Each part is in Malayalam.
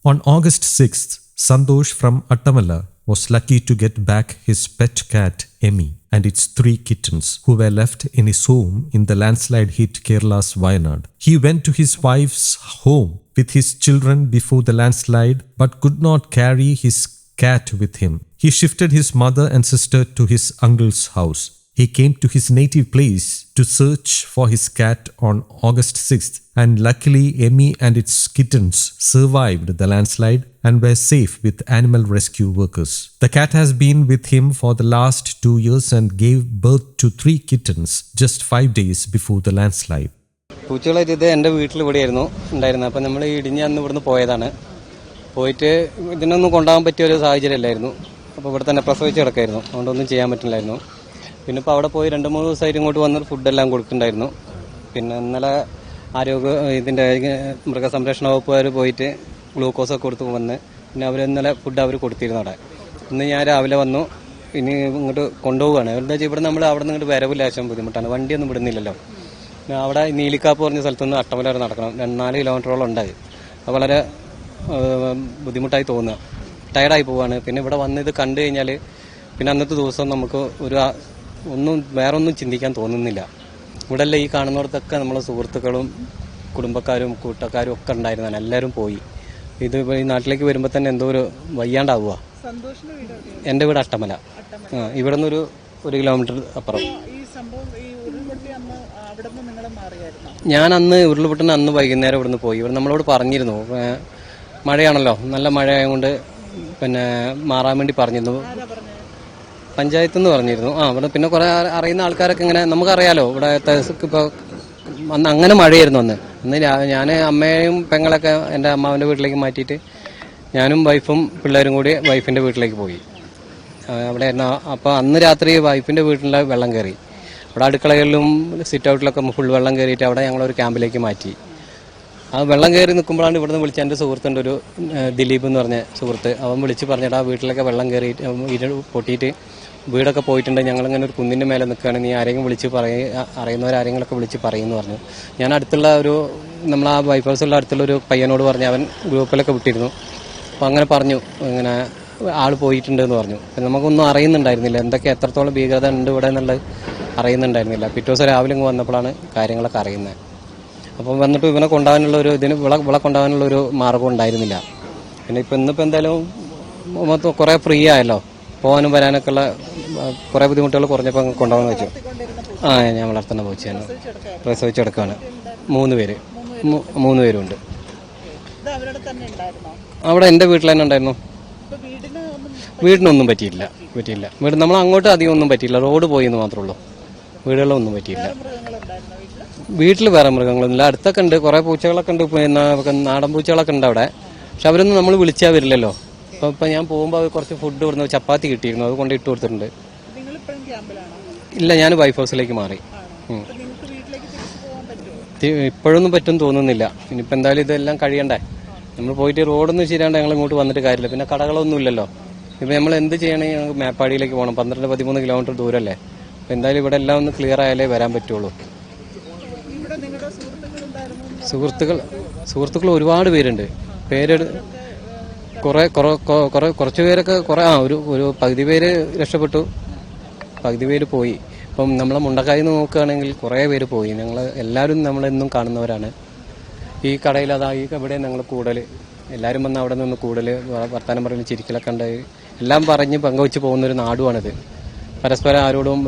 On August 6th, Santosh from Attamala was lucky to get back his pet cat Emmy and its 3 kittens who were left in his home in the landslide hit Kerala's Wayanad. He went to his wife's home with his children before the landslide but could not carry his cat with him. He shifted his mother and sister to his uncle's house. He came to his native place to search for his cat on August 6th, and luckily Emmy and its kittens survived the landslide and were safe with animal rescue workers. The cat has been with him for the last 2 years and gave birth to 3 kittens just 5 days before the landslide. പൂച്ചകളായിട്ട് ഇത് എൻ്റെ വീട്ടിൽ ഇവിടെയായിരുന്നു ഉണ്ടായിരുന്നത്. അപ്പം നമ്മൾ ഇടിഞ്ഞ് അന്ന് ഇവിടുന്ന് പോയതാണ്. പോയിട്ട് ഇതിനൊന്നും കൊണ്ടുപോകാൻ പറ്റിയ ഒരു സാഹചര്യം അല്ലായിരുന്നു. അപ്പോൾ ഇവിടെ തന്നെ പ്രസവിച്ച് കിടക്കായിരുന്നു, അതുകൊണ്ടൊന്നും ചെയ്യാൻ പറ്റില്ലായിരുന്നു. പിന്നെ ഇപ്പോൾ അവിടെ പോയി 2-3 ദിവസമായിട്ട് ഇങ്ങോട്ട് വന്ന് ഫുഡെല്ലാം കൊടുക്കുന്നുണ്ടായിരുന്നു. പിന്നെ ഇന്നലെ ഇതിൻ്റെ മൃഗസംരക്ഷണ വകുപ്പുകാർ പോയിട്ട് ഗ്ലൂക്കോസൊക്കെ കൊടുത്ത് വന്ന് പിന്നെ അവർ ഇന്നലെ ഫുഡ് അവർ കൊടുത്തിരുന്നു അവിടെ. ഇന്ന് ഞാൻ രാവിലെ വന്നു, ഇനി ഇങ്ങോട്ട് കൊണ്ടുപോവുകയാണ്. എന്താ വെച്ചാൽ ഇവിടെ നമ്മൾ അവിടെ നിന്ന് ഇങ്ങോട്ട് വരവ് ലേശം ബുദ്ധിമുട്ടാണ്, വണ്ടിയൊന്നും വിടുന്നില്ലല്ലോ. അവിടെ നീലിക്കാപ്പ് പറഞ്ഞ സ്ഥലത്തുനിന്ന് Attamala വരെ നടക്കണം, 4 കിലോമീറ്ററോളം ഉണ്ടായി. അത് വളരെ ബുദ്ധിമുട്ടായി തോന്നുക, ടയർഡായി പോവുകയാണ്. പിന്നെ ഇവിടെ വന്ന് ഇത് കണ്ടു കഴിഞ്ഞാൽ പിന്നെ അന്നത്തെ ദിവസം നമുക്ക് വേറൊന്നും ചിന്തിക്കാൻ തോന്നുന്നില്ല. ഇവിടെ ഈ കാണുന്നിടത്തൊക്കെ നമ്മളെ സുഹൃത്തുക്കളും കുടുംബക്കാരും കൂട്ടക്കാരും ഒക്കെ ഉണ്ടായിരുന്നാണ്, എല്ലാവരും പോയി. ഇത് ഈ നാട്ടിലേക്ക് വരുമ്പോൾ തന്നെ എന്തോ ഒരു വയ്യാണ്ടാവുക. എൻ്റെ വീട് Attamala, ഇവിടെ നിന്ന് ഒരു കിലോമീറ്റർ അപ്പുറം. ഞാൻ അന്ന് ഉരുൾപൊട്ടുന്ന അന്ന് വൈകുന്നേരം ഇവിടുന്ന് പോയി. ഇവിടെ നമ്മളോട് പറഞ്ഞിരുന്നു, മഴയാണല്ലോ, നല്ല മഴയായതുകൊണ്ട് പിന്നെ മാറാൻ വേണ്ടി പറഞ്ഞിരുന്നു. പഞ്ചായത്ത് എന്ന് പറഞ്ഞിരുന്നു. ഇവിടെ പിന്നെ കുറെ അറിയുന്ന ആൾക്കാരൊക്കെ ഇങ്ങനെ നമുക്കറിയാലോ, ഇവിടെ ഇപ്പോൾ അന്ന് അങ്ങനെ മഴയായിരുന്നു. അന്ന് ഞാൻ അമ്മയും പെങ്ങളൊക്കെ എൻ്റെ അമ്മാവൻ്റെ വീട്ടിലേക്ക് മാറ്റിയിട്ട് ഞാനും വൈഫും പിള്ളേരും കൂടി വൈഫിൻ്റെ വീട്ടിലേക്ക് പോയി. അവിടെ അപ്പോൾ അന്ന് രാത്രി വൈഫിൻ്റെ വീട്ടിലെ വെള്ളം കയറി. അവിടെ അടുക്കളകളിലും സിറ്റ് ഔട്ടിലൊക്കെ ഫുൾ വെള്ളം കയറിയിട്ട് അവിടെ ഞങ്ങളൊരു ക്യാമ്പിലേക്ക് മാറ്റി. ആ വെള്ളം കയറി നിൽക്കുമ്പോഴാണ് ഇവിടുന്ന് വിളിച്ച എൻ്റെ സുഹൃത്തുണ്ട്, ഒരു ദിലീപ് എന്ന് പറഞ്ഞ സുഹൃത്ത്. അവൻ വിളിച്ച് പറഞ്ഞിട്ട് ആ വീട്ടിലൊക്കെ വെള്ളം കയറിയിട്ട് പൊട്ടിയിട്ട് വീടൊക്കെ പോയിട്ടുണ്ട്, ഞങ്ങളിങ്ങനെ ഒരു കുന്നിൻ്റെ മേലെ നിൽക്കുകയാണ്, നീ ആരെങ്കിലും വിളിച്ച് അറിയുന്നവരാരെങ്കിലൊക്കെ വിളിച്ച് പറയുമെന്ന് പറഞ്ഞു. ഞാൻ അടുത്തുള്ള നമ്മൾ ആ ബൈപ്പാസുള്ള അടുത്തുള്ള ഒരു പയ്യനോട് പറഞ്ഞു, അവൻ ഗ്രൂപ്പിലൊക്കെ വിട്ടിരുന്നു. അപ്പോൾ അങ്ങനെ പറഞ്ഞു, ഇങ്ങനെ ആൾ പോയിട്ടുണ്ട് എന്ന് പറഞ്ഞു. നമുക്കൊന്നും അറിയുന്നുണ്ടായിരുന്നില്ല, എത്രത്തോളം ഭീകരത ഉണ്ട് ഇവിടെ എന്നുള്ളത് അറിയുന്നുണ്ടായിരുന്നില്ല. പിറ്റേ ദിവസം രാവിലെ ഇങ്ങ് വന്നപ്പോഴാണ് കാര്യങ്ങളൊക്കെ അറിയുന്നത്. അപ്പം വന്നിട്ട് ഇവനെ കൊണ്ടുപോകാനുള്ള വിള കൊണ്ടുപോകാനുള്ള ഒരു മാർഗം ഉണ്ടായിരുന്നില്ല. പിന്നെ ഇന്നിപ്പോൾ എന്തായാലും കുറേ ഫ്രീ ആയല്ലോ, പോകാനും വരാനൊക്കെ ഉള്ള കുറേ ബുദ്ധിമുട്ടുകൾ കുറഞ്ഞപ്പോൾ കൊണ്ടുപോകാൻ വെച്ചു. ഞാൻ വളർത്തുന്ന പൂച്ചയാണ്, പ്രസവിച്ചെടുക്കുകയാണ്. 3 പേരുണ്ട്. അവിടെ എൻ്റെ വീട്ടിൽ തന്നെ ഉണ്ടായിരുന്നു. വീടിനൊന്നും പറ്റിയില്ല. വീട് നമ്മൾ അങ്ങോട്ട് അധികം ഒന്നും പറ്റിയില്ല, റോഡ് പോയി എന്ന് മാത്രമേ ഉള്ളൂ, വീടുകളൊന്നും പറ്റിയില്ല. വീട്ടിൽ വേറെ മൃഗങ്ങളൊന്നുമില്ല, അടുത്തൊക്കെ ഉണ്ട്, കുറേ പൂച്ചകളൊക്കെ ഉണ്ട്, പിന്നെ നാടൻ പൂച്ചകളൊക്കെ ഉണ്ട് അവിടെ. പക്ഷെ അവരൊന്നും നമ്മൾ വിളിച്ചാൽ വരില്ലല്ലോ. ഇപ്പം ഞാൻ പോകുമ്പോൾ കുറച്ച് ഫുഡ് കൊടുന്നു, ചപ്പാത്തി കിട്ടിയിരുന്നു, അത് കൊണ്ട് ഇട്ട് കൊടുത്തിട്ടുണ്ട്. ഇല്ല, ഞാൻ വൈഫ് ഹൗസിലേക്ക് മാറി. ഇപ്പോഴൊന്നും പറ്റും തോന്നുന്നില്ല. ഇനിയിപ്പോൾ എന്തായാലും ഇതെല്ലാം കഴിയണ്ടേ, നമ്മൾ പോയിട്ട് റോഡൊന്നും ശരിയാണ്ട് ഞങ്ങൾ ഇങ്ങോട്ട് വന്നിട്ട് കാര്യമില്ല. പിന്നെ കടകളൊന്നും ഇല്ലല്ലോ. ഇപ്പം നമ്മൾ എന്ത് ചെയ്യണമെങ്കിൽ ഞങ്ങൾക്ക് മേപ്പാടിയിലേക്ക് പോകണം, 12-13 കിലോമീറ്റർ ദൂരമല്ലേ. അപ്പം എന്തായാലും ഇവിടെ എല്ലാം ഒന്ന് ക്ലിയർ ആയാലേ വരാൻ പറ്റുള്ളൂ. സുഹൃത്തുക്കൾ ഒരുപാട് പേരുണ്ട്. കുറച്ച് പേരൊക്കെ ഒരു പകുതി പേര് രക്ഷപ്പെട്ടു, പകുതി പേര് പോയി. ഇപ്പം നമ്മളെ മുണ്ടക്കായിൽ നിന്ന് നോക്കുകയാണെങ്കിൽ കുറേ പേര് പോയി. ഞങ്ങൾ എല്ലാവരും നമ്മളെന്നും കാണുന്നവരാണ്. ഈ കടയിൽ ഈ ഇവിടെ ഞങ്ങൾ കൂടുതൽ എല്ലാവരും വന്ന് അവിടെ നിന്ന് കൂടുതൽ വർത്തമാനം പറയുന്ന ചിരിക്കലൊക്കെ ഉണ്ടായി, എല്ലാം പറഞ്ഞ് പങ്കുവെച്ച് പോകുന്നൊരു നാടുമാണിത്. പരസ്പരം ആരോടും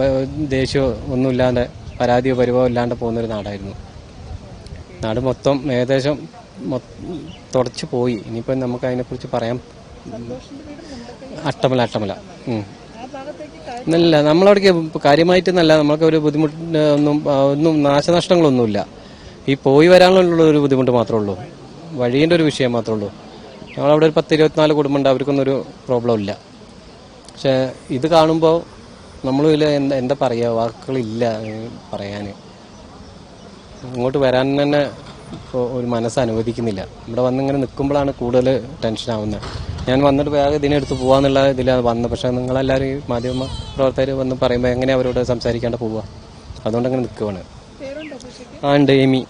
ദേഷ്യമോ ഒന്നുമില്ലാണ്ട്, പരാതിയോ പരിവോ ഇല്ലാണ്ട് പോകുന്നൊരു നാടായിരുന്നു. നാട് മൊത്തം ഏകദേശം തുടച്ചു പോയി. ഇനിയിപ്പോൾ നമുക്ക് അതിനെക്കുറിച്ച് പറയാം. Attamala. നല്ല നമ്മളവിടേക്ക് കാര്യമായിട്ട് നല്ല നമ്മൾക്ക് ഒരു ബുദ്ധിമുട്ട് ഒന്നും നാശനഷ്ടങ്ങളൊന്നുമില്ല. ഈ പോയി വരാനുള്ള ഒരു ബുദ്ധിമുട്ട് മാത്രമേ ഉള്ളൂ, വഴീൻ്റെ ഒരു വിഷയം മാത്രമേ ഉള്ളൂ. ഞങ്ങളവിടെ ഒരു 10-24 കുടുംബമുണ്ട്, അവർക്കൊന്നും ഒരു പ്രോബ്ലം ഇല്ല. പക്ഷെ ഇത് കാണുമ്പോൾ നമ്മളിതിൽ എന്താ പറയുക, വാക്കുകളില്ല പറയാൻ. ഇങ്ങോട്ട് വരാൻ തന്നെ ഒരു മനസ്സ് അനുവദിക്കുന്നില്ല. ഇവിടെ വന്നിങ്ങനെ നിൽക്കുമ്പോഴാണ് കൂടുതൽ ടെൻഷനാവുന്നത്. ഞാൻ വന്നിട്ട് വേഗം ഇതിനെടുത്ത് പോകാന്നുള്ള ഇതിലാണ് വന്നത്. പക്ഷേ നിങ്ങളെല്ലാവരും ഈ മാധ്യമ പ്രവർത്തകർ വന്ന് പറയുമ്പോൾ എങ്ങനെ അവരോട് സംസാരിക്കാണ്ട് പോവുക, അതുകൊണ്ടങ്ങനെ നിൽക്കുവാണ്. ഉണ്ട്, എമി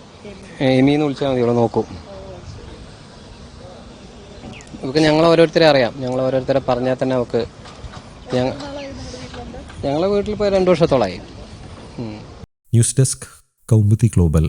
എന്ന് വിളിച്ചാൽ മതി, ഇവിടെ നോക്കൂ. ഇവർക്ക് ഞങ്ങളെ ഓരോരുത്തരെ അറിയാം. ഞങ്ങളെ ഓരോരുത്തരെ പറഞ്ഞാൽ തന്നെ അവർക്ക് ഞങ്ങളെ വീട്ടിൽ ഇപ്പോൾ 2 വർഷത്തോളമായി. News desk Kaumudi global.